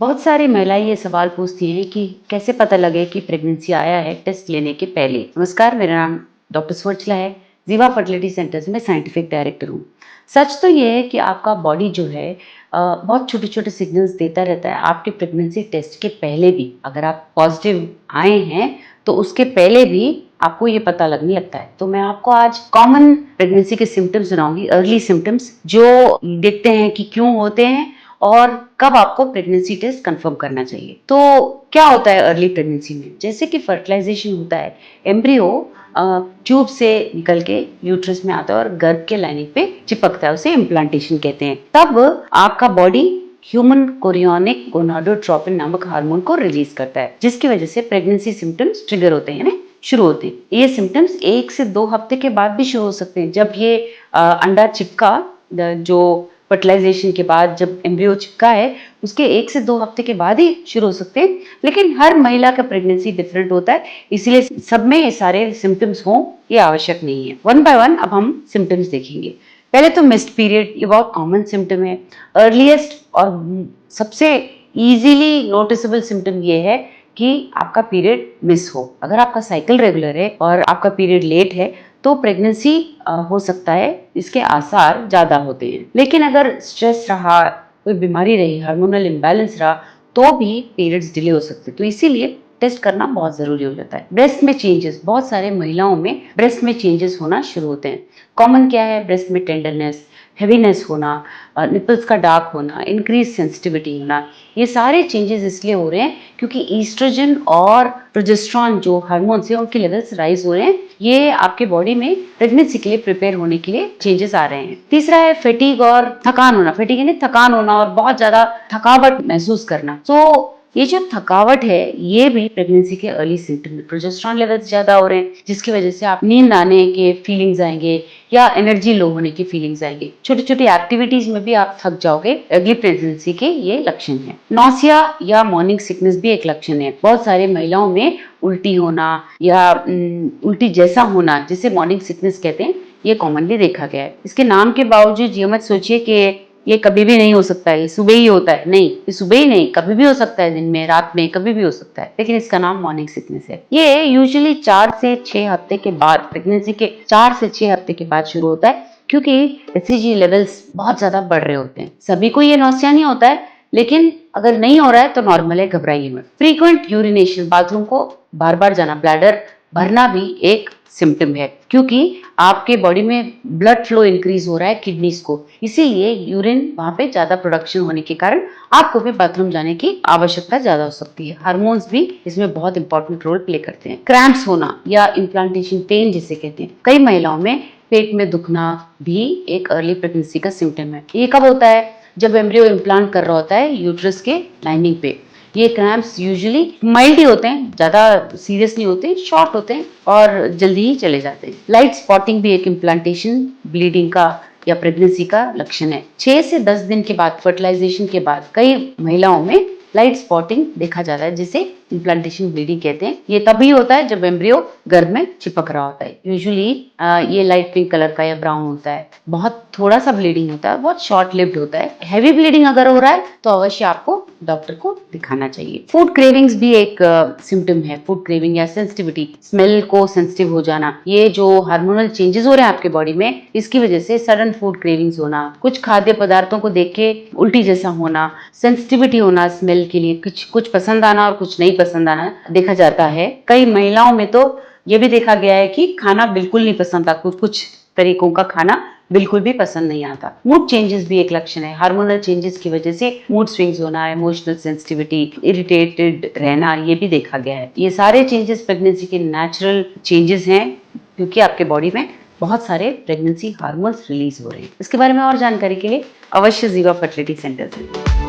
बहुत सारी महिलाएं ये सवाल पूछती हैं कि कैसे पता लगे कि प्रेगनेंसी आया है टेस्ट लेने के पहले। नमस्कार, मेरा नाम डॉक्टर स्वचला है। जीवा फर्टिलिटी सेंटर्स में साइंटिफिक डायरेक्टर हूँ। सच तो ये है कि आपका बॉडी जो है बहुत छोटे छोटे सिग्नल्स देता रहता है आपके प्रेगनेंसी टेस्ट के पहले भी। अगर आप पॉजिटिव आए हैं तो उसके पहले भी आपको ये पता लगने लगता है। तो मैं आपको आज कॉमन प्रेगनेंसी के सिम्टम्स सुनाऊंगी, अर्ली सिम्टम्स जो देखते हैं कि क्यों होते हैं और कब आपको प्रेगनेंसी टेस्ट कंफर्म करना चाहिए। तो क्या होता है अर्ली प्रेगनेंसी में? जैसे कि फर्टिलाइजेशन होता है, एम्ब्रियो ट्यूब से निकल के यूट्रस में आता है और गर्भ के लाइनिंग पे चिपकता है, उसे इम्प्लांटेशन कहते हैं। तब आपका बॉडी ह्यूमन कोरियोनिक गोनाडोट्रोपिन नामक हार्मोन को रिलीज करता है, जिसकी वजह से प्रेगनेंसी सिम्टम्स ट्रिगर होते हैं, शुरू होते हैं। ये सिम्टम्स 1 से 2 हफ्ते के बाद भी शुरू हो सकते हैं। जब ये अंडा चिपका, जो फर्टिलाइजेशन के बाद जब एम्ब्रियो चिपका है, उसके 1 से 2 हफ्ते के बाद ही शुरू हो सकते हैं। लेकिन हर महिला का प्रेगनेंसी डिफरेंट होता है, इसलिए सब में ये सारे सिम्टम्स हों ये आवश्यक नहीं है। वन बाय वन अब हम सिम्टम्स देखेंगे। पहले तो मिस्ड पीरियड, ये बहुत कॉमन सिम्टम है। अर्लीस्ट और सबसे इजीली नोटिसेबल सिम्टम ये है कि आपका पीरियड मिस हो। अगर आपका साइकिल रेगुलर है और आपका पीरियड लेट है तो प्रेगनेंसी हो सकता है, इसके आसार ज्यादा होते हैं। लेकिन अगर स्ट्रेस रहा, कोई बीमारी रही, हार्मोनल इम्बैलेंस रहा, तो भी पीरियड्स डिले हो सकते हैं। तो इसीलिए टेस्ट करना बहुत जरूरी हो जाता है। ब्रेस्ट में चेंजेस, बहुत सारे महिलाओं में ब्रेस्ट में चेंजेस होना शुरू होते हैं। कॉमन क्या है? ब्रेस्ट में टेंडरनेस, हेवीनेस होना, निपल्स का डार्क होना, इंक्रीज सेंसिटिविटी होना। ये सारे चेंजेस इसलिए हो रहे हैं क्योंकि ईस्ट्रोजन और प्रोजेस्टेरॉन जो हार्मोन्स हैं उनके लेवल्स राइज हो रहे हैं। ये आपके बॉडी में प्रेगनेंसी के लिए प्रिपेयर होने के लिए चेंजेस आ रहे हैं। तीसरा है फैटिग और थकान होना। फैटिग यानी थकान होना और बहुत ज्यादा थकावट महसूस करना। तो ये जो थकावट है ये भी प्रेगनेंसी के अर्ली सिम्टम है। प्रोजेस्टेरॉन लेवल्स ज्यादा हो रहे हैं जिसकी वजह से आप नींद आने के फीलिंग्स आएंगे या एनर्जी लो होने की फीलिंग्स आएंगे। छोटी छोटी एक्टिविटीज में भी आप थक जाओगे। अर्ली प्रेगनेंसी के ये लक्षण है। नौसिया या मॉर्निंग सिकनेस भी एक लक्षण है। बहुत सारी महिलाओं में उल्टी होना या उल्टी जैसा होना, जिसे मॉर्निंग सिकनेस कहते हैं, ये कॉमनली देखा गया है। इसके नाम के बावजूद ये मत सोचिए कि ये कभी भी नहीं हो सकता है, ये सुबह ही होता है। नहीं, ये सुबह ही नहीं, कभी भी हो सकता है, दिन में, रात में, कभी भी हो सकता है। लेकिन इसका नाम मॉर्निंग सिकनेस है। ये यूजुअली 4 से 6 हफ्ते के बाद, प्रेगनेंसी के 4 से 6 हफ्ते के बाद शुरू होता है, क्योंकि एचसीजी लेवल्स बहुत ज्यादा बढ़ रहे होते हैं। सभी को ये नौसिया नहीं होता है, लेकिन अगर नहीं हो रहा है तो नॉर्मल है, घबराइए मत। फ्रीक्वेंट यूरिनेशन, बाथरूम को बार बार जाना, ब्लैडर भरना भी एक सिम्टम है, क्योंकि आपके बॉडी में ब्लड फ्लो इंक्रीज हो रहा है किडनीज को, इसीलिए यूरिन वहां पे ज्यादा प्रोडक्शन होने के कारण आपको भी बाथरूम जाने की आवश्यकता ज्यादा हो सकती है। हार्मोन्स भी इसमें बहुत इंपॉर्टेंट रोल प्ले करते हैं। क्रैम्प्स होना या इम्प्लांटेशन पेन जिसे कहते हैं, कई महिलाओं में पेट में दुखना भी एक अर्ली प्रेगनेंसी का सिम्टम है। ये कब होता है? जब एम्ब्रियो इम्प्लांट कर रहा होता है यूट्रस के लाइनिंग पे। ये क्रैम्प्स यूजुअली माइल्ड ही होते हैं, ज्यादा सीरियस नहीं होते, शॉर्ट होते हैं और जल्दी ही चले जाते हैं। लाइट स्पॉटिंग भी एक इम्प्लांटेशन, ब्लीडिंग का या प्रेगनेंसी का लक्षण है। 6 से 10 दिन के बाद, फर्टिलाइजेशन के बाद, कई महिलाओं में लाइट स्पॉटिंग देखा जाता है, जिसे इम्प्लांटेशन ब्लीडिंग कहते हैं। ये तभी होता है जब एम्ब्रियो गर्भ में चिपक रहा होता है। यूजुअली ये लाइट पिंक कलर का या ब्राउन होता है, बहुत थोड़ा सा ब्लीडिंग होता है, बहुत शॉर्ट लिव्ड होता है। हैवी ब्लीडिंग अगर हो रहा है तो अवश्य आपको डॉक्टर को दिखाना चाहिए। फूड क्रेविंग्स भी एक सिम्टम है। फूड क्रेविंग या सेंसिटिविटी, स्मेल को सेंसिटिव हो जाना, ये जो हार्मोनल चेंजेस हो रहे हैं आपके बॉडी में, इसकी वजह से सडन फूड क्रेविंग्स होना, कुछ खाद्य पदार्थों को देख के उल्टी जैसा होना, सेंसिटिविटी होना स्मेल के लिए, कुछ पसंद आना और कुछ नहीं पसंद आना देखा जाता है। कई महिलाओं में तो ये भी देखा गया है कि खाना बिल्कुल नहीं पसंद आता, कुछ तरीकों का खाना बिल्कुल भी पसंद नहीं आता। मूड चेंजेस भी एक लक्षण है। हार्मोनल चेंजेस की वजह से मूड स्विंग्स होना, इमोशनल सेंसिटिविटी, इरिटेटेड रहना, ये भी देखा गया है। ये सारे चेंजेस प्रेगनेंसी के नेचुरल चेंजेस हैं, क्योंकि आपके बॉडी में बहुत सारे प्रेगनेंसी हार्मोन्स रिलीज हो रहे हैं। इसके बारे में और जानकारी के लिए अवश्य जीवा फर्टिलिटी सेंटर से